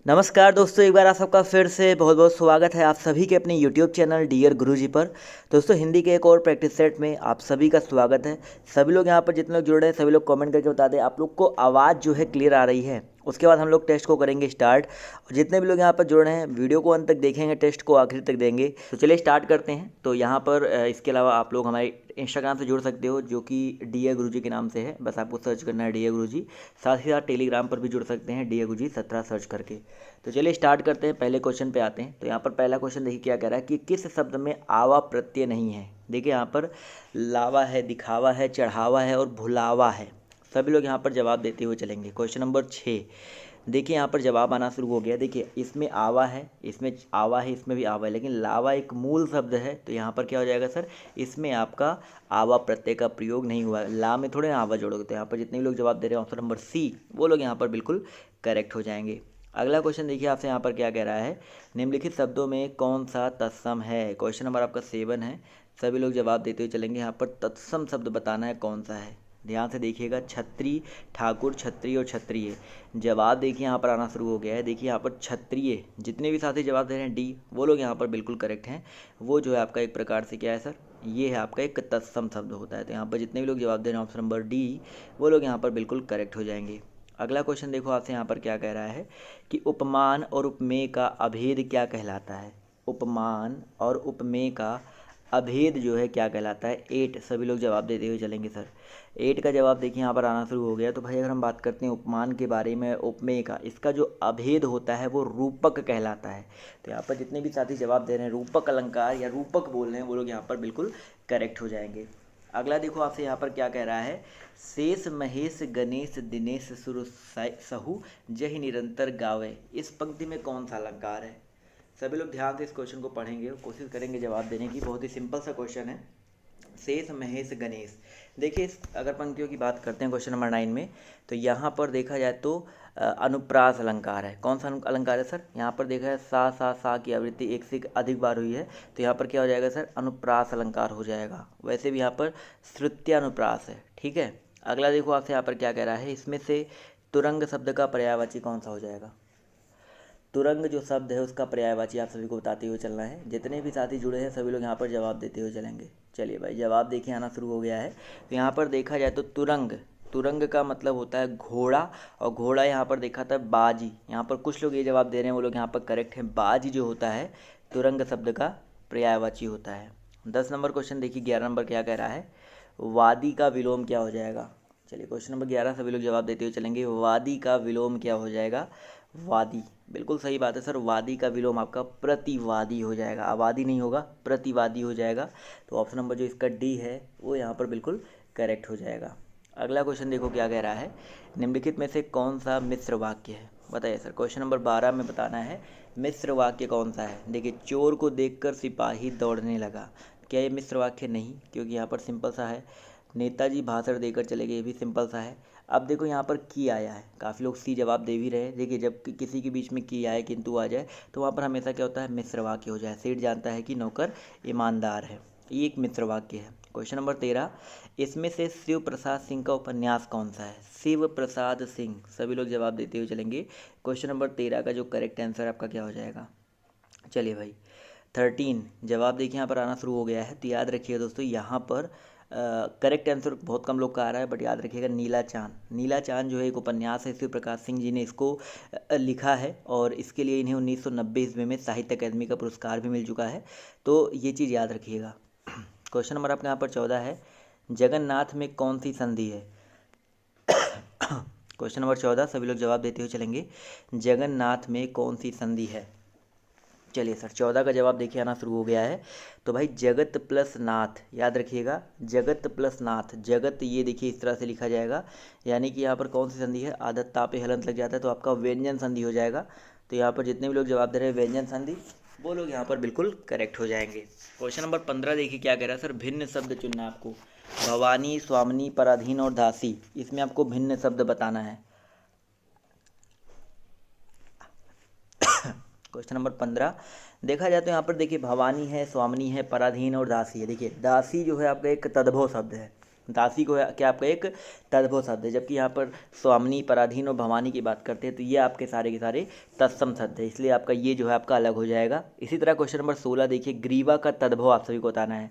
नमस्कार दोस्तों, एक बार आप सबका फिर से बहुत बहुत स्वागत है आप सभी के अपने YouTube चैनल डियर गुरुजी पर। दोस्तों, हिंदी के एक और प्रैक्टिस सेट में आप सभी का स्वागत है। सभी लोग यहाँ पर जितने लोग जुड़े हैं सभी लोग कमेंट करके बता दें आप लोग को आवाज़ जो है क्लियर आ रही है। उसके बाद हम लोग टेस्ट को करेंगे स्टार्ट। और जितने भी लोग यहाँ पर जुड़ रहे हैं वीडियो को अंत तक देखेंगे, टेस्ट को आखिर तक देंगे। तो चलिए स्टार्ट करते हैं। तो यहाँ पर इसके अलावा आप लोग हमारे इंस्टाग्राम से जुड़ सकते हो जो कि डियर गुरुजी के नाम से है, बस आपको सर्च करना है डियर गुरुजी। साथ ही साथ टेलीग्राम पर भी जुड़ सकते हैं डियर गुरुजी 17 सर्च करके। तो चलिए स्टार्ट करते हैं, पहले क्वेश्चन पे आते हैं। तो यहाँ पर पहला क्वेश्चन देखिए क्या कह रहा है कि किस शब्द में आवा प्रत्यय नहीं है। देखिए यहाँ पर लावा है, दिखावा है, चढ़ावा है और भुलावा है। सभी लोग यहाँ पर जवाब देते हुए चलेंगे। क्वेश्चन नंबर 6 देखिए यहाँ पर जवाब आना शुरू हो गया। देखिए इसमें आवा है, इसमें आवा है, इसमें भी आवा है, लेकिन लावा एक मूल शब्द है। तो यहाँ पर क्या हो जाएगा सर, इसमें आपका आवा प्रत्यय का प्रयोग नहीं हुआ है। ला में थोड़े आवा जोड़ोगे। तो यहाँ पर जितने भी लोग जवाब दे रहे हैं ऑप्शन नंबर सी, वो लोग यहाँ पर बिल्कुल करेक्ट हो जाएंगे। अगला क्वेश्चन देखिए आपसे यहाँ पर क्या कह रहा है, निम्नलिखित शब्दों में कौन सा तत्सम है। क्वेश्चन नंबर आपका 7 है। सभी लोग जवाब देते हुए चलेंगे। यहाँ पर तत्सम शब्द बताना है कौन सा है। ध्यान से देखिएगा, छत्री, ठाकुर, छत्री और क्षत्रिय। जवाब देखिए यहाँ पर आना शुरू हो गया है। देखिए यहाँ पर क्षत्रिय, जितने भी साथी जवाब दे रहे हैं डी, वो लोग यहाँ पर बिल्कुल करेक्ट हैं। वो जो है आपका एक प्रकार से क्या है सर, ये है आपका एक तत्सम शब्द होता है। तो यहाँ पर जितने भी लोग जवाब दे रहे हैं ऑप्शन नंबर डी, वो लोग यहाँ पर बिल्कुल करेक्ट हो जाएंगे। अगला क्वेश्चन देखो आपसे यहाँ पर क्या कह रहा है कि उपमान और उपमेय का अभेद क्या कहलाता है। उपमान और उपमेय का अभेद जो है क्या कहलाता है। 8 सभी लोग जवाब देते हुए चलेंगे सर। 8 का जवाब देखिए यहाँ पर आना शुरू हो गया। तो भाई अगर हम बात करते हैं उपमान के बारे में, उपमेय का, इसका जो अभेद होता है वो रूपक कहलाता है। तो यहाँ पर जितने भी साथी जवाब दे रहे हैं रूपक अलंकार या रूपक बोल रहे हैं, वो लोग यहाँ पर बिल्कुल करेक्ट हो जाएंगे। अगला देखो आपसे यहाँ पर क्या कह रहा है, शेष महेश गणेश दिनेश सुर सहु जहि निरंतर गावे। इस पंक्ति में कौन सा अलंकार है। सभी लोग ध्यान से इस क्वेश्चन को पढ़ेंगे, कोशिश करेंगे जवाब देने की। बहुत ही सिंपल सा क्वेश्चन है, शेष महेश गणेश। देखिए इस अगर पंक्तियों की बात करते हैं क्वेश्चन नंबर 9 में, तो यहाँ पर देखा जाए तो अनुप्रास अलंकार है। कौन सा अलंकार है सर, यहाँ पर देखा है सा की आवृत्ति एक से अधिक बार हुई है। तो यहाँ पर क्या हो जाएगा सर, अनुप्रास अलंकार हो जाएगा। वैसे भी यहाँ पर श्रुत्यानुप्रास है, ठीक है। अगला देखो आपसे यहाँ पर क्या कह रहा है, इसमें से तुरंग शब्द का पर्यायवाची कौन सा हो जाएगा। तुरंग जो शब्द है उसका पर्यायवाची आप सभी को बताते हुए चलना है। जितने भी साथी जुड़े हैं सभी लोग यहाँ पर जवाब देते हुए चलेंगे। चलिए भाई जवाब देखिए आना शुरू हो गया है। तो यहाँ पर देखा जाए तो तुरंग, तुरंग का मतलब होता है घोड़ा, और घोड़ा यहाँ पर देखा था बाजी। यहाँ पर कुछ लोग ये जवाब दे रहे हैं, वो लोग यहाँ पर करेक्ट हैं। बाजी जो होता है तुरंग शब्द का पर्यायवाची होता है। 10 नंबर क्वेश्चन देखिए, 11 नंबर क्या कह रहा है, वादी का विलोम क्या हो जाएगा। चलिए क्वेश्चन नंबर 11 सभी लोग जवाब देते हुए चलेंगे। वादी का विलोम क्या हो जाएगा, वादी। बिल्कुल सही बात है सर, वादी का विलोम आपका प्रतिवादी हो जाएगा। आबादी नहीं होगा, प्रतिवादी हो जाएगा। तो ऑप्शन नंबर जो इसका डी है वो यहाँ पर बिल्कुल करेक्ट हो जाएगा। अगला क्वेश्चन देखो क्या कह रहा है, निम्नलिखित में से कौन सा मिश्र वाक्य है। बताइए सर, क्वेश्चन नंबर 12 में बताना है मिश्र वाक्य कौन सा है। देखिए चोर को देखकर सिपाही दौड़ने लगा, क्या ये मिश्र वाक्य नहीं, क्योंकि यहाँ पर सिंपल सा है। नेताजी भाषण देकर चले गए, ये भी सिंपल सा है। अब देखो यहाँ पर की आया है, काफ़ी लोग सी जवाब दे भी रहे हैं। देखिए जब किसी के बीच में की आए किंतु आ जाए तो वहाँ पर हमेशा क्या होता है, मिश्र वाक्य हो जाए। सेठ जानता है कि नौकर ईमानदार है, ये एक मिश्र वाक्य है। क्वेश्चन नंबर 13, इसमें से शिव प्रसाद सिंह का उपन्यास कौन सा है। शिव प्रसाद सिंह, सभी लोग जवाब देते हुए चलेंगे। क्वेश्चन नंबर 13 का जो करेक्ट आंसर आपका क्या हो जाएगा। चलिए भाई 13 जवाब देखिए यहाँ पर आना शुरू हो गया है। तो याद रखिएगा दोस्तों, यहाँ पर करेक्ट आंसर बहुत कम लोग का आ रहा है, बट याद रखिएगा नीला चांद। नीला चांद जो है एक उपन्यास है, शिव प्रकाश सिंह जी ने इसको लिखा है, और इसके लिए इन्हें 1990 ईस्वी में साहित्य अकादमी का पुरस्कार भी मिल चुका है। तो ये चीज़ याद रखिएगा। क्वेश्चन नंबर आपके यहाँ पर 14 है, जगन्नाथ में कौन सी संधि है। क्वेश्चन नंबर 14 सभी लोग जवाब देते हुए चलेंगे, जगन्नाथ में कौन सी संधि है। चलिए सर 14 का जवाब देखिए आना शुरू हो गया है। तो भाई जगत प्लस नाथ, याद रखिएगा जगत प्लस नाथ। जगत ये देखिए इस तरह से लिखा जाएगा, यानी कि यहाँ पर कौन सी संधि है, आदत तापे हलंत लग जाता है तो आपका व्यंजन संधि हो जाएगा। तो यहाँ पर जितने भी लोग जवाब दे रहे हैं व्यंजन संधि, वो लोग यहाँ पर बिल्कुल करेक्ट हो जाएंगे। क्वेश्चन नंबर 15 देखिए क्या कह रहा है सर, भिन्न शब्द चुनना है आपको। भवानी, स्वामिनी, पराधीन और दासी, इसमें आपको भिन्न शब्द बताना है। क्वेश्चन नंबर 15 देखा जाए तो यहाँ पर देखिए भवानी है, स्वामिनी है, पराधीन और दासी है। देखिए दासी जो है आपका एक तद्भव शब्द है, दासी को क्या आपका एक तद्भव शब्द है, जबकि यहाँ पर स्वामिनी, पराधीन और भवानी की बात करते हैं तो ये आपके सारे के सारे तत्सम शब्द है, इसलिए आपका ये जो है आपका अलग हो जाएगा। इसी तरह क्वेश्चन नंबर 16 देखिए, ग्रीवा का तद्भव आप सभी को बताना है।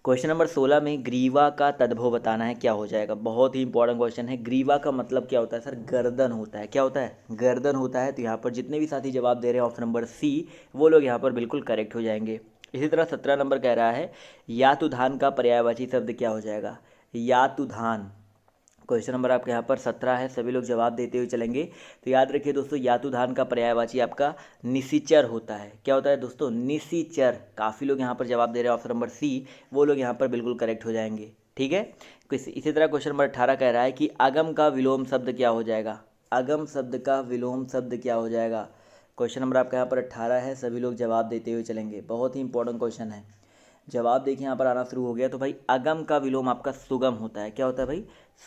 क्वेश्चन नंबर 16 में ग्रीवा का तद्भव बताना है, क्या हो जाएगा। बहुत ही इंपॉर्टेंट क्वेश्चन है। ग्रीवा का मतलब क्या होता है सर, गर्दन होता है। क्या होता है, गर्दन होता है। तो यहाँ पर जितने भी साथी जवाब दे रहे हैं ऑप्शन नंबर सी, वो लोग यहाँ पर बिल्कुल करेक्ट हो जाएंगे। इसी तरह 17 नंबर कह रहा है, यातुधान का पर्यायवाची शब्द क्या हो जाएगा। यातुधान, क्वेश्चन नंबर आपके यहाँ पर 17 है, सभी लोग जवाब देते हुए चलेंगे। तो याद रखिए दोस्तों, यातुधान का पर्यायवाची आपका निशिचर होता है। क्या होता है दोस्तों, निशिचर। काफ़ी लोग यहाँ पर जवाब दे रहे हैं ऑप्शन नंबर सी, वो लोग यहाँ पर बिल्कुल करेक्ट हो जाएंगे। ठीक है। इसी तरह क्वेश्चन नंबर 18 कह रहा है कि अगम का विलोम शब्द क्या हो जाएगा। अगम शब्द का विलोम शब्द क्या हो जाएगा। क्वेश्चन नंबर आपका यहाँ पर 18 है, सभी लोग जवाब देते हुए चलेंगे। बहुत ही इंपॉर्टेंट क्वेश्चन है। जवाब देखिए यहाँ पर आना शुरू हो गया। तो भाई अगम का विलोम आपका सुगम होता है। क्या होता है भाई,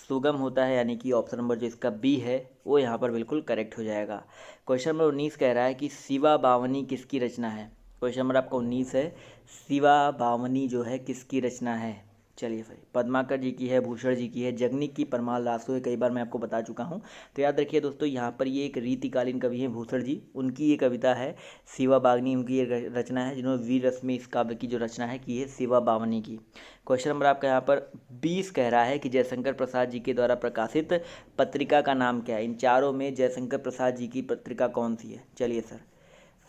सुगम होता है, यानी कि ऑप्शन नंबर जो इसका बी है वो यहाँ पर बिल्कुल करेक्ट हो जाएगा। क्वेश्चन नंबर 19 कह रहा है कि शिवा बावनी किसकी रचना है। क्वेश्चन नंबर आपका 19 है, शिवा बावनी जो है किसकी रचना है। चलिए भाई, पद्माकर जी की है, भूषण जी की है, जगनिक की, परमार लासो है, कई बार मैं आपको बता चुका हूँ। तो याद रखिए दोस्तों, यहाँ पर ये एक रीतिकालीन कवि हैं भूषण जी, उनकी ये कविता है शिवा बावनी, उनकी ये रचना है जिन्होंने वीर रश्मि इस काव्य की जो रचना है की है शिवा बावनी की। क्वेश्चन नंबर आपका यहाँ पर 20 कह रहा है कि जयशंकर प्रसाद जी के द्वारा प्रकाशित पत्रिका का नाम क्या है। इन चारों में जयशंकर प्रसाद जी की पत्रिका कौन सी है। चलिए सर,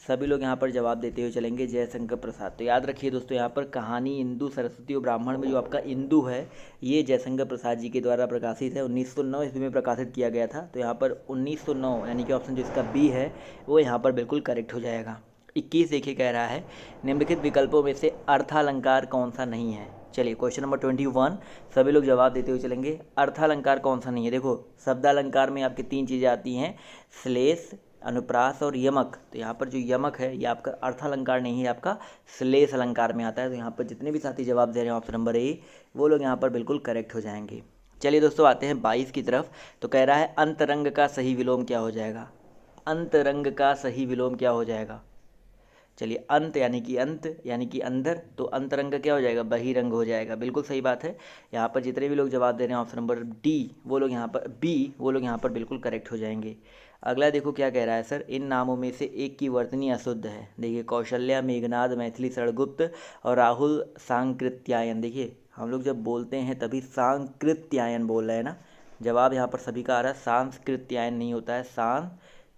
सभी लोग यहाँ पर जवाब देते हुए चलेंगे, जयशंकर प्रसाद। तो याद रखिए दोस्तों, यहाँ पर कहानी इंदु, सरस्वती और ब्राह्मण में जो आपका इंदु है ये जयशंकर प्रसाद जी के द्वारा प्रकाशित है। 1909 ईस्वी में प्रकाशित किया गया था। तो यहाँ पर 1909 यानी कि ऑप्शन जो इसका बी है वो यहाँ पर बिल्कुल करेक्ट हो जाएगा। 21 देखिए कह रहा है, निम्नलिखित विकल्पों में से अर्थालंकार कौन सा नहीं है। चलिए क्वेश्चन नंबर 21, सभी लोग जवाब देते हुए चलेंगे। अर्थालंकार कौन सा नहीं है। देखो, शब्दालंकार में आपकी 3 चीज़ें आती हैं, श्लेष, अनुप्रास और यमक। तो यहाँ पर जो यमक है ये आपका अर्थालंकार नहीं है, आपका श्लेष अलंकार में आता है। तो यहाँ पर जितने भी साथी जवाब दे रहे हैं ऑप्शन नंबर ए, वो लोग यहाँ पर बिल्कुल करेक्ट हो जाएंगे। चलिए दोस्तों, आते हैं 22 की तरफ। तो कह रहा है अंतरंग का सही विलोम क्या हो जाएगा। अंतरंग का सही विलोम क्या हो जाएगा। चलिए, अंत यानी कि अंदर, तो अंतरंग क्या हो जाएगा, बहिरंग हो जाएगा। बिल्कुल सही बात है। यहाँ पर जितने भी लोग जवाब दे रहे हैं ऑप्शन नंबर डी, वो लोग यहाँ पर बी, वो लोग यहाँ पर बिल्कुल करेक्ट हो जाएंगे। अगला देखो क्या कह रहा है सर, इन नामों में से एक की वर्तनी अशुद्ध है। देखिए, कौशल्या, मेघनाद, मैथिली शरणगुप्त और राहुल सांकृत्यायन। देखिए, हम लोग जब बोलते हैं तभी सांकृत्यायन बोल रहे हैं ना। जवाब यहाँ पर सभी का आ रहा है, सांस्कृत्यायन नहीं होता है,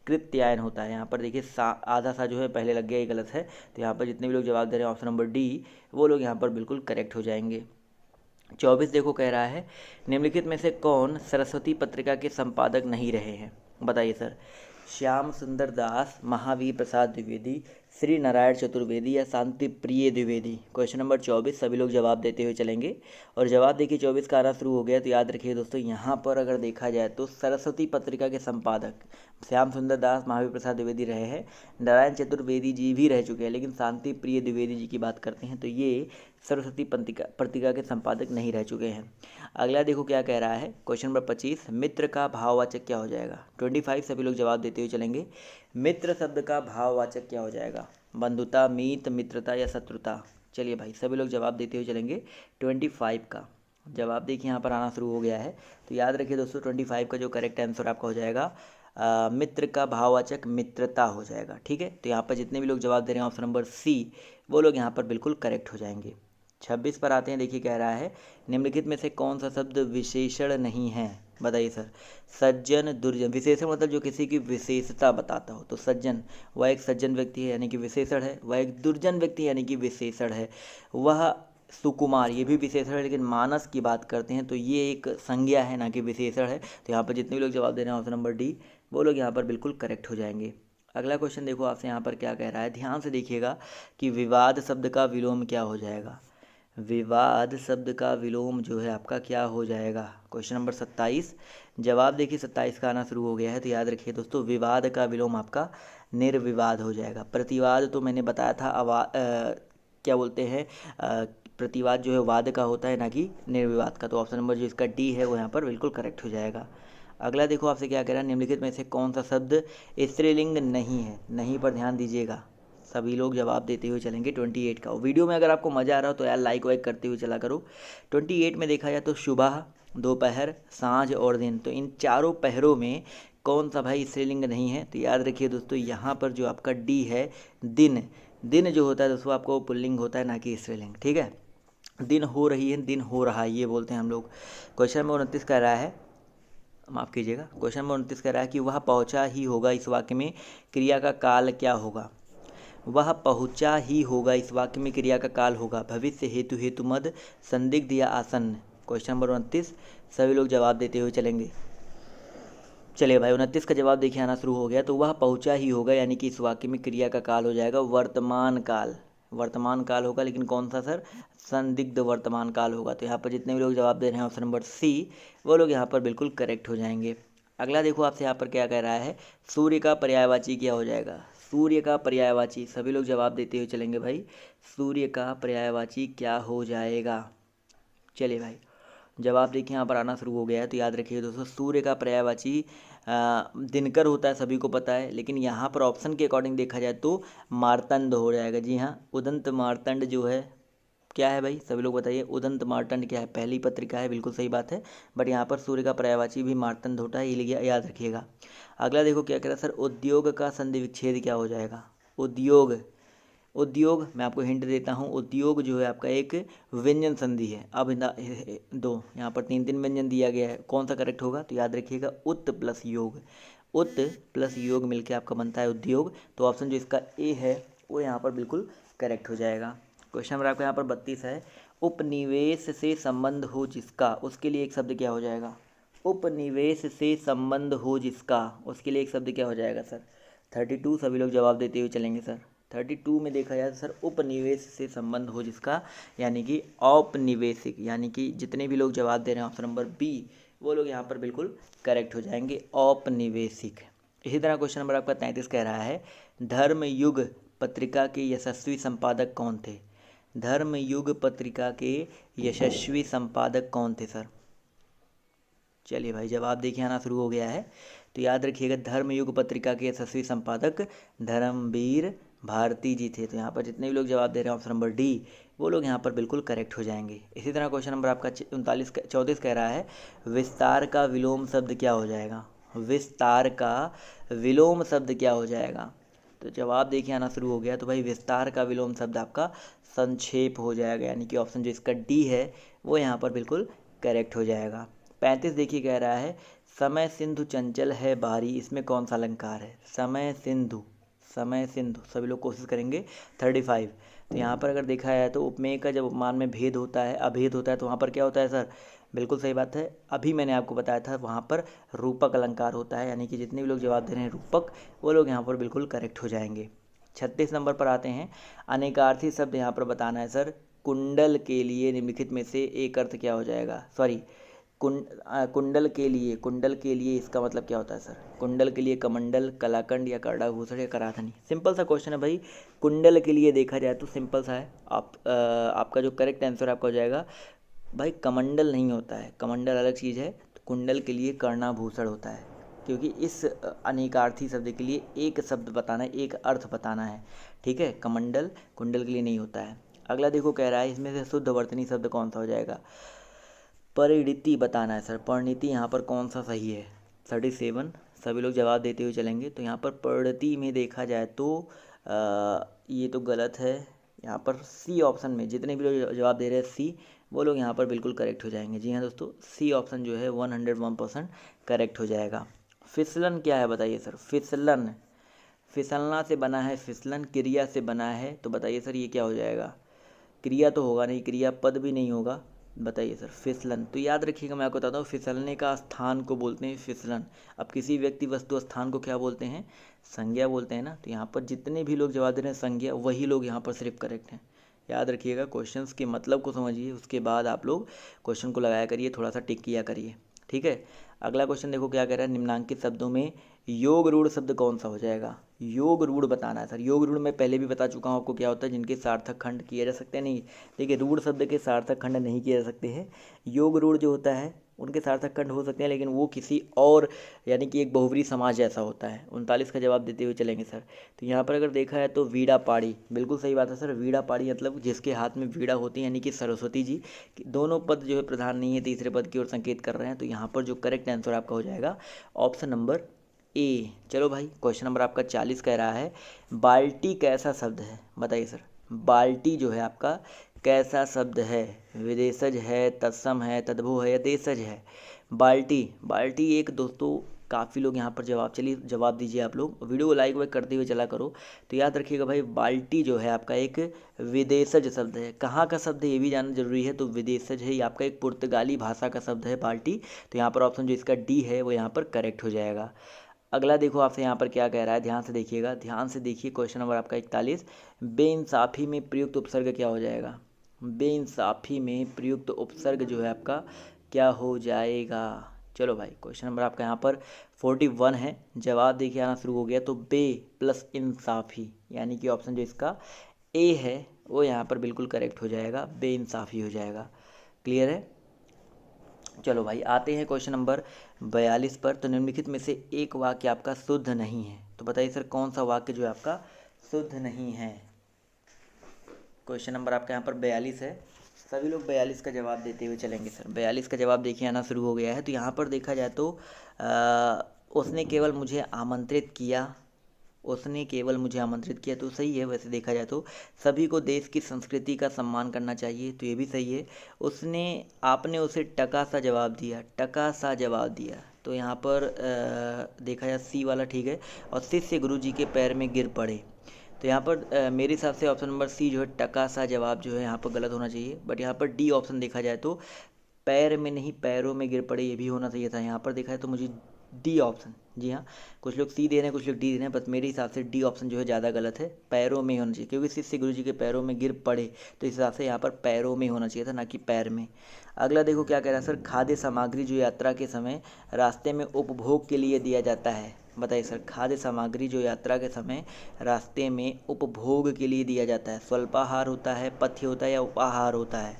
कृत्यायन होता है। यहाँ पर देखिए आधा सा जो है पहले लग गया, ये गलत है। तो यहाँ पर जितने भी लोग जवाब दे रहे हैं ऑप्शन नंबर डी, वो लोग यहाँ पर बिल्कुल करेक्ट हो जाएंगे। 24 देखो कह रहा है, निम्नलिखित में से कौन सरस्वती पत्रिका के संपादक नहीं रहे हैं। बताइए सर, श्याम सुंदर दास, महावीर प्रसाद द्विवेदी, श्री नारायण चतुर्वेदी या शांति प्रिय द्विवेदी। क्वेश्चन नंबर 24, सभी लोग जवाब देते हुए चलेंगे। और जवाब देखिए 24 का आना शुरू हो गया। तो याद रखिए दोस्तों, यहाँ पर अगर देखा जाए तो सरस्वती पत्रिका के संपादक श्याम सुंदर दास, महावीर प्रसाद द्विवेदी रहे हैं, नारायण चतुर्वेदी जी भी रह चुके हैं, लेकिन शांति प्रिय द्विवेदी जी की बात करते हैं तो ये सरस्वती पत्रिका के संपादक नहीं रह चुके हैं। अगला देखो क्या कह रहा है, क्वेश्चन नंबर 25, मित्र का भाववाचक क्या हो जाएगा। 25 सभी लोग जवाब देते हुए चलेंगे। मित्र शब्द का भाववाचक क्या हो जाएगा। बंधुता, मीत, मित्रता या शत्रुता। चलिए भाई, सभी लोग जवाब देते हुए चलेंगे। 25 का जवाब देखिए यहाँ पर आना शुरू हो गया है। तो याद रखिए दोस्तों, 25 का जो करेक्ट आंसर आपका हो जाएगा, मित्र का भाववाचक मित्रता हो जाएगा। ठीक है। तो यहाँ पर जितने भी लोग जवाब दे रहे हैं ऑप्शन नंबर सी, वो लोग यहाँ पर बिल्कुल करेक्ट हो जाएंगे। 26 पर आते हैं। देखिए कह रहा है, निम्नलिखित में से कौन सा शब्द विशेषण नहीं है। बताइए सर। सज्जन, दुर्जन। विशेषण मतलब जो किसी की विशेषता बताता हो। तो सज्जन, वह एक सज्जन व्यक्ति है यानी कि विशेषण है। वह एक दुर्जन व्यक्ति है यानी कि विशेषण है। वह सुकुमार, ये भी विशेषण है, लेकिन मानस की बात करते हैं तो ये एक संज्ञा है ना कि विशेषण है। तो यहाँ पर जितने भी लोग जवाब दे रहे हैं ऑप्शन नंबर डी, वो लोग यहाँ पर बिल्कुल करेक्ट हो जाएंगे। अगला क्वेश्चन देखो आपसे यहाँ पर क्या कह रहा है, ध्यान से देखिएगा कि विवाद शब्द का विलोम क्या हो जाएगा। विवाद शब्द का विलोम जो है आपका क्या हो जाएगा। क्वेश्चन नंबर 27, जवाब देखिए 27 का आना शुरू हो गया है। तो याद रखिए दोस्तों, विवाद का विलोम आपका निर्विवाद हो जाएगा। प्रतिवाद तो मैंने बताया था, क्या बोलते हैं, प्रतिवाद जो है वाद का होता है ना कि निर्विवाद का। तो ऑप्शन नंबर जो इसका डी है वो यहाँ पर बिल्कुल करेक्ट हो जाएगा। अगला देखो आपसे क्या कह रहा है, निम्नलिखित में से कौन सा शब्द स्त्रीलिंग नहीं है। नहीं पर ध्यान दीजिएगा, सभी लोग जवाब देते हुए चलेंगे 28 का। वीडियो में अगर आपको मज़ा आ रहा हो तो यार लाइक वाइक करते हुए चला करो। 28 में देखा जाए तो सुबह, दोपहर, सांझ और दिन, तो इन चारों पहरों में कौन सा भाई स्त्रीलिंग नहीं है? तो याद रखिए दोस्तों, यहाँ पर जो आपका डी है दिन, दिन जो होता है दोस्तों आपको पुल्लिंग होता है, ना कि स्त्रीलिंग। ठीक है, दिन हो रही है, दिन हो रहा है, ये बोलते हैं हम लोग। क्वेश्चन नंबर 29 कह रहा है, माफ़ कीजिएगा, क्वेश्चन नंबर 29 कह रहा है कि वह पहुंचा ही होगा, इस वाक्य में क्रिया का काल क्या होगा? वह पहुंचा ही होगा, इस वाक्य में क्रिया का काल होगा भविष्य, हेतु, हेतु मद, संदिग्ध या आसन्न। क्वेश्चन नंबर 29 सभी लोग जवाब देते हुए चलेंगे। चलिए भाई, 29 का जवाब देखिए आना शुरू हो गया। तो वह पहुंचा ही होगा यानी कि इस वाक्य में क्रिया का काल हो जाएगा वर्तमान काल। वर्तमान काल होगा, लेकिन कौन सा सर? संदिग्ध वर्तमान काल होगा। तो यहाँ पर जितने भी लोग जवाब दे रहे हैं ऑप्शन नंबर सी, वो लोग यहाँ पर बिल्कुल करेक्ट हो जाएंगे। अगला देखो आपसे यहाँ पर क्या कह रहा है, सूर्य का पर्यायवाची क्या हो जाएगा? सूर्य का पर्यायवाची, सभी लोग जवाब देते हुए चलेंगे भाई। सूर्य का पर्यायवाची क्या हो जाएगा? चलिए भाई, जवाब देखिए यहाँ पर आना शुरू हो गया है। तो याद रखिए दोस्तों, सूर्य का पर्यायवाची दिनकर होता है, सभी को पता है, लेकिन यहाँ पर ऑप्शन के अकॉर्डिंग देखा जाए तो मार्तंड हो जाएगा। जी हाँ, उदंत मार्तंड जो है क्या है भाई? सभी लोग बताइए, उदंत मार्तंड क्या है? पहली पत्रिका है, बिल्कुल सही बात है। बट यहाँ पर सूर्य का पर्यायवाची भी मार्तंड होता है, ये लिखिए, याद रखिएगा। अगला देखो क्या कह रहा है सर, उद्योग का संधि विच्छेद क्या हो जाएगा? उद्योग, उद्योग मैं आपको हिंट देता हूँ, उद्योग जो है आपका एक व्यंजन संधि है। अब दो यहाँ पर तीन तीन व्यंजन दिया गया है, कौन सा करेक्ट होगा? तो याद रखिएगा, उत प्लस योग, उत प्लस योग मिलके आपका बनता है उद्योग। तो ऑप्शन जो इसका ए है वो यहाँ पर बिल्कुल करेक्ट हो जाएगा। क्वेश्चन नंबर आपका यहाँ पर 32 है, उपनिवेश से संबंध हो जिसका, उसके लिए एक शब्द क्या हो जाएगा? उपनिवेश से संबंध हो जिसका, उसके लिए एक शब्द क्या हो जाएगा सर? 32 सभी लोग जवाब देते हुए चलेंगे सर। 32 में देखा जाए तो सर उपनिवेश से संबंध हो जिसका, यानी कि औपनिवेशिक, यानी कि जितने भी लोग जवाब दे रहे हैं ऑप्शन नंबर बी, वो लोग यहाँ पर बिल्कुल करेक्ट हो जाएंगे, औपनिवेशिक। इसी तरह क्वेश्चन नंबर आपका 33 कह रहा है, धर्मयुग पत्रिका के यशस्वी संपादक कौन थे? धर्मयुग पत्रिका के यशस्वी संपादक कौन थे सर? चलिए भाई, जवाब देखिए आना शुरू हो गया है। तो याद रखिएगा, धर्मयुग पत्रिका के यशस्वी संपादक धर्मवीर भारती जी थे। तो यहाँ पर जितने भी लोग जवाब दे रहे हैं ऑप्शन नंबर डी, वो लोग यहाँ पर बिल्कुल करेक्ट हो जाएंगे। इसी तरह क्वेश्चन नंबर आपका 34 कह रहा है, विस्तार का विलोम शब्द क्या हो जाएगा? विस्तार का विलोम शब्द क्या हो जाएगा? तो जवाब देखिए आना शुरू हो गया। तो भाई, विस्तार का विलोम शब्द आपका संक्षेप हो जाएगा, यानी कि ऑप्शन जो इसका डी है वो यहाँ पर बिल्कुल करेक्ट हो जाएगा। 35 देखिए कह रहा है, समय सिंधु चंचल है बारी, इसमें कौन सा अलंकार है? समय सिंधु, समय सिंधु, सभी लोग कोशिश करेंगे। 35, तो यहाँ पर अगर देखा जाए तो उपमेय का जब उपमान में भेद होता है, अभेद होता है, तो वहाँ पर क्या होता है सर? बिल्कुल सही बात है, अभी मैंने आपको बताया था, वहाँ पर रूपक अलंकार होता है, यानी कि जितने भी लोग जवाब दे रहे हैं रूपक, वो लोग यहाँ पर बिल्कुल करेक्ट हो जाएंगे। 36 नंबर पर आते हैं, अनेकार्थी शब्द यहाँ पर बताना है सर। कुंडल के लिए निम्नलिखित में से एक अर्थ क्या हो जाएगा? सॉरी, कुंडल के लिए, कुंडल के लिए इसका मतलब क्या होता है सर? कुंडल के लिए कमंडल, कलाकंड या करड़ाभूषण या कराधनी। सिंपल सा क्वेश्चन है भाई। कुंडल के लिए देखा जाए तो सिंपल सा है, आपका जो करेक्ट आंसर आपका हो जाएगा भाई, कमंडल नहीं होता है, कमंडल अलग चीज़ है। तो कुंडल के लिए कर्णाभूषण होता है, क्योंकि इस अनेकार्थी शब्द के लिए एक शब्द बताना है, एक अर्थ बताना है। ठीक है, कमंडल कुंडल के लिए नहीं होता है। अगला देखो कह रहा है, इसमें से शुद्ध वर्तनी शब्द कौन सा हो जाएगा? परिणीति बताना है सर। परिणीति यहाँ पर कौन सा सही है? 37 सभी लोग जवाब देते हुए चलेंगे। तो यहाँ पर परिणीति में देखा जाए तो ये तो गलत है। यहाँ पर सी ऑप्शन में जितने भी लोग जवाब दे रहे हैं सी, वो लोग यहाँ पर बिल्कुल करेक्ट हो जाएंगे। जी हाँ दोस्तों, सी ऑप्शन जो है 101% करेक्ट हो जाएगा। फिसलन क्या है बताइए सर? फिसलन, फिसलना से बना है, फिसलन क्रिया से बना है, तो बताइए सर ये क्या हो जाएगा? क्रिया तो होगा नहीं, क्रिया पद भी नहीं होगा, बताइए सर। फिसलन, तो याद रखिएगा, मैं आपको बताता हूँ, फिसलने का स्थान को बोलते हैं फिसलन। अब किसी व्यक्ति वस्तु स्थान को क्या बोलते हैं? संज्ञा बोलते हैं ना। तो यहाँ पर जितने भी लोग जवाब दे रहे हैं संज्ञा, वही लोग यहाँ पर सिर्फ करेक्ट हैं। याद रखिएगा, क्वेश्चंस के मतलब को समझिए, उसके बाद आप लोग क्वेश्चन को लगाया करिए, थोड़ा सा टिक किया करिए। ठीक है, अगला क्वेश्चन देखो क्या कह रहा है, निम्नांकित शब्दों में योग रूढ़ शब्द कौन सा हो जाएगा? योग रूढ़ बताना है सर। योग रूढ़ मैं पहले भी बता चुका हूँ आपको क्या होता है, जिनके सार्थक खंड किए जा सकते हैं। नहीं, देखिए, रूढ़ शब्द के सार्थक खंड नहीं किए जा सकते हैं। योग रूढ़ जो होता है उनके सार्थक खंड हो सकते हैं, लेकिन वो किसी और यानी कि एक बहुब्री समाज जैसा होता है। 39 का जवाब देते हुए चलेंगे सर। तो यहाँ पर अगर देखा है तो वीणा पाड़ी, बिल्कुल सही बात है सर। वीणा पाड़ी मतलब जिसके हाथ में वीणा होती है, यानी कि सरस्वती जी। दोनों पद जो है प्रधान नहीं है, तीसरे पद की ओर संकेत कर रहे हैं। तो यहाँ पर जो करेक्ट आंसर आपका हो जाएगा ऑप्शन नंबर ए। चलो भाई, क्वेश्चन नंबर आपका 40 कह रहा है बाल्टी कैसा शब्द है, बताइए सर। बाल्टी जो है आपका कैसा शब्द है? विदेशज है, तत्सम है, तद्भव है या देशज है? बाल्टी, बाल्टी एक दोस्तों काफ़ी लोग यहाँ पर चलिए जवाब दीजिए आप लोग, वीडियो को लाइक वाइक करते हुए चला करो। तो याद रखिएगा भाई, बाल्टी जो है आपका एक विदेशज शब्द है। कहाँ का शब्द है ये भी जानना जरूरी है। तो विदेशज है, ये आपका एक पुर्तगाली भाषा का शब्द है बाल्टी। तो यहाँ पर ऑप्शन जो इसका डी है वो यहाँ पर करेक्ट हो जाएगा। अगला देखो आपसे यहाँ पर क्या कह रहा है, ध्यान से देखिएगा, ध्यान से देखिए। क्वेश्चन नंबर आपका 41, बेइंसाफी में प्रयुक्त उपसर्ग क्या हो जाएगा? बेइंसाफी में प्रयुक्त उपसर्ग जो है आपका क्या हो जाएगा? चलो भाई, क्वेश्चन नंबर आपका यहाँ पर 41 है। जवाब देखिए आना शुरू हो गया। तो बे प्लस इंसाफी, यानी कि ऑप्शन जो इसका ए है वो यहाँ पर बिल्कुल करेक्ट हो जाएगा, बेइंसाफी हो जाएगा। क्लियर है? चलो भाई, आते हैं क्वेश्चन नंबर 42 पर। तो निम्नलिखित में से एक वाक्य आपका शुद्ध नहीं है। तो बताइए सर, कौन सा वाक्य जो है आपका शुद्ध नहीं है? क्वेश्चन नंबर आपका यहाँ पर 42 है। सभी लोग 42 का जवाब देते हुए चलेंगे सर। 42 का जवाब देखिए आना शुरू हो गया है। तो यहाँ पर देखा जाए तो उसने केवल मुझे आमंत्रित किया, उसने केवल मुझे आमंत्रित किया, तो सही है। वैसे देखा जाए तो सभी को देश की संस्कृति का सम्मान करना चाहिए, तो ये भी सही है। आपने उसे टका सा जवाब दिया, टका सा जवाब दिया, तो यहाँ पर देखा जाए सी वाला ठीक है। और शिष्य गुरु जी के पैर में गिर पड़े, तो यहाँ पर मेरे हिसाब से ऑप्शन नंबर सी जो है टका सा जवाब जो है यहाँ पर गलत होना चाहिए। बट यहाँ पर डी ऑप्शन देखा जाए तो पैर में नहीं पैरों में गिर पड़े, ये भी होना चाहिए था। यहाँ पर देखा है तो मुझे डी ऑप्शन, जी हाँ, कुछ लोग सी दे रहे हैं, कुछ लोग डी दे रहे हैं, बस मेरे हिसाब से डी ऑप्शन जो है ज़्यादा गलत है। पैरों में होना चाहिए, क्योंकि शिष्य गुरु जी के पैरों में गिर पड़े, तो इस हिसाब से यहाँ पर पैरों में होना चाहिए था, ना कि पैर में। अगला देखो क्या कह रहा है सर, खाद्य सामग्री जो यात्रा के समय रास्ते में उपभोग के लिए दिया जाता है। बताइए सर, खाद्य सामग्री जो यात्रा के समय रास्ते में उपभोग के लिए दिया जाता है, स्वल्पाहार होता है, पथ्य होता है या उपाहार होता है?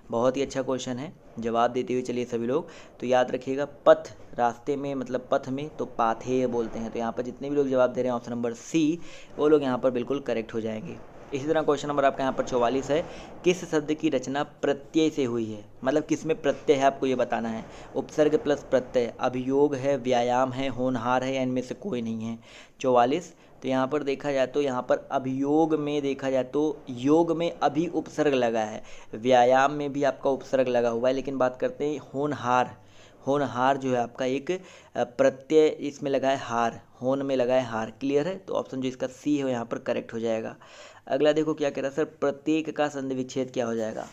बहुत ही अच्छा क्वेश्चन है। जवाब देते हुए चलिए सभी लोग। तो याद रखिएगा, पथ रास्ते में मतलब पथ में, तो पाथेय बोलते हैं। तो यहाँ पर जितने भी लोग जवाब दे रहे हैं ऑप्शन नंबर सी, वो लोग यहाँ पर बिल्कुल करेक्ट हो जाएंगे। इसी तरह क्वेश्चन नंबर आपका यहाँ पर 44 है, किस शब्द की रचना प्रत्यय से हुई है? मतलब किस में प्रत्यय है आपको ये बताना है। उपसर्ग प्लस प्रत्यय, अभियोग है, व्यायाम है, होनहार है, या इनमें से कोई नहीं है? 44। तो यहाँ पर देखा जाए तो यहाँ पर अभियोग में देखा जाए तो योग में अभी उपसर्ग लगा है, व्यायाम में भी आपका उपसर्ग लगा हुआ है, लेकिन बात करते हैं होनहार। होनहार जो है आपका एक प्रत्यय इसमें लगा है, हार, होन में लगा है हार। क्लियर है? तो ऑप्शन जो इसका सी है वो यहाँ पर करेक्ट हो जाएगा। अगला देखो क्या कह रहा है सर, प्रत्येक का संधि विच्छेद क्या हो जाएगा?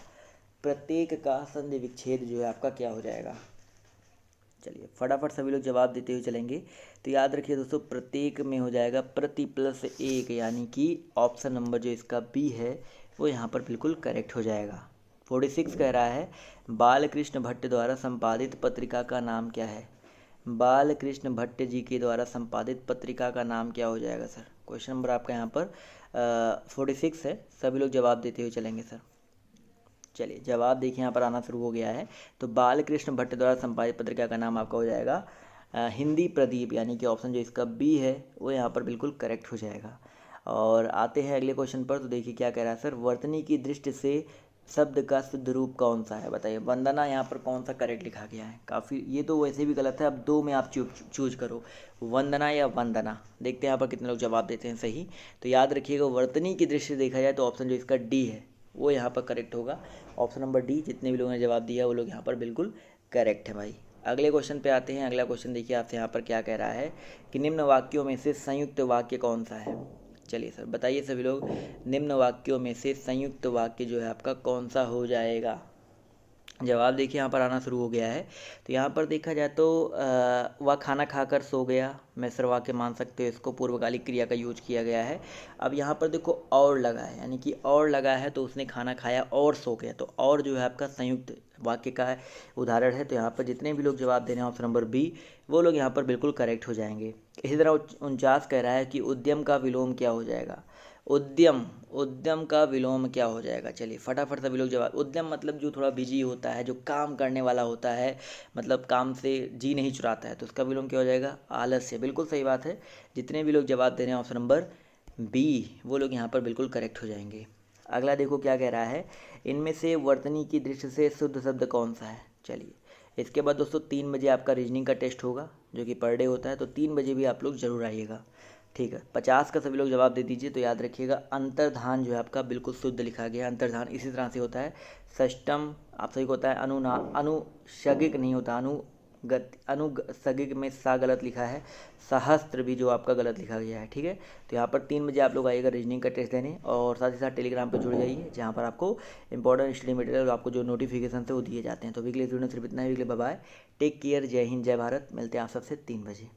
प्रत्येक का संधि विच्छेद जो है आपका क्या हो जाएगा? चलिए फटाफट सभी लोग जवाब देते हुए चलेंगे। तो याद रखिए दोस्तों, प्रत्येक में हो जाएगा प्रति प्लस एक, यानी कि ऑप्शन नंबर जो इसका बी है वो यहाँ पर बिल्कुल करेक्ट हो जाएगा। 46 कह रहा है, बालकृष्ण भट्ट द्वारा संपादित पत्रिका का नाम क्या है? बालकृष्ण भट्ट जी के द्वारा संपादित पत्रिका का नाम क्या हो जाएगा सर? क्वेश्चन नंबर आपका यहाँ पर 46 है। सभी लोग जवाब देते हुए चलेंगे सर। चलिए जवाब देखिए यहाँ पर आना शुरू हो गया है। तो बालकृष्ण भट्ट द्वारा संपादित पत्रिका का नाम आपका हो जाएगा हिंदी प्रदीप, यानी कि ऑप्शन जो इसका बी है वो यहाँ पर बिल्कुल करेक्ट हो जाएगा। और आते हैं अगले क्वेश्चन पर। तो देखिए क्या कह रहा है सर, वर्तनी की दृष्टि से शब्द का शुद्ध रूप कौन सा है? बताइए। वंदना यहाँ पर कौन सा करेक्ट लिखा गया है? काफ़ी, ये तो वैसे भी गलत है। अब दो में आप चूज करो, वंदना या वंदना। देखते हैं यहाँ पर कितने लोग जवाब देते हैं सही। तो याद रखिएगा, वर्तनी की दृष्टि से देखा जाए तो ऑप्शन जो इसका डी है वो यहाँ पर करेक्ट होगा। ऑप्शन नंबर डी, जितने भी लोगों ने जवाब दिया वो लोग यहाँ पर बिल्कुल करेक्ट है भाई। अगले क्वेश्चन पे आते हैं। अगला क्वेश्चन देखिए आपसे यहाँ पर क्या कह रहा है कि निम्न वाक्यों में से संयुक्त वाक्य कौन सा है? चलिए सर बताइए सभी लोग, निम्न वाक्यों में से संयुक्त वाक्य जो है आपका कौन सा हो जाएगा? जवाब देखिए यहाँ पर आना शुरू हो गया है। तो यहाँ पर देखा जाए तो वह खाना खाकर सो गया, मिश्र वाक्य मान सकते हो इसको, पूर्वकालिक क्रिया का यूज किया गया है। अब यहाँ पर देखो और लगा है, यानी कि और लगा है, तो उसने खाना खाया और सो गया, तो और जो है आपका संयुक्त वाक्य का उदाहरण है। तो यहाँ पर जितने भी लोग जवाब दे रहे हैं ऑप्शन नंबर बी, वो लोग यहाँ पर बिल्कुल करेक्ट हो जाएंगे। इसी तरह 49 कह रहा है कि उद्यम का विलोम क्या हो जाएगा? उद्यम, उद्यम का विलोम क्या हो जाएगा? चलिए फटाफट सभी लोग जवाब। उद्यम मतलब जो थोड़ा बिजी होता है, जो काम करने वाला होता है, मतलब काम से जी नहीं चुराता है, तो उसका विलोम क्या हो जाएगा? आलस्य। बिल्कुल सही बात है। जितने भी लोग जवाब दे रहे हैं ऑप्शन नंबर बी, वो लोग यहाँ पर बिल्कुल करेक्ट हो जाएंगे। अगला देखो क्या कह रहा है, इनमें से वर्तनी की दृष्टि से शुद्ध शब्द कौन सा है? चलिए इसके बाद दोस्तों 3 बजे आपका रीजनिंग का टेस्ट होगा, जो कि पर डे होता है, तो 3 बजे भी आप लोग जरूर आइएगा। ठीक है, 50 का सभी लोग जवाब दे दीजिए। तो याद रखिएगा अंतर्धान जो है आपका बिल्कुल शुद्ध लिखा गया है। अंतर्धान इसी तरह से होता है। षष्टम आप सही को होता है। अनुषगिक नहीं होता, अनुसगिक में सा गलत लिखा है। सहस्त्र भी जो आपका गलत लिखा गया है। ठीक है, तो यहाँ पर 3 बजे आप लोग आइएगा रीजनिंग का टेस्ट देने, और साथ ही साथ टेलीग्राम पर जुड़ जाइए, जहाँ पर आपको इंपॉर्टेंट स्टडी मटेरियल आपको जो नोटिफिकेशन है वो दिए जाते हैं। तो वीकली वीडियो सिर्फ इतना ही। Weekly bye bye, take care, जय हिंद, जय भारत। मिलते हैं आप सबसे 3 बजे।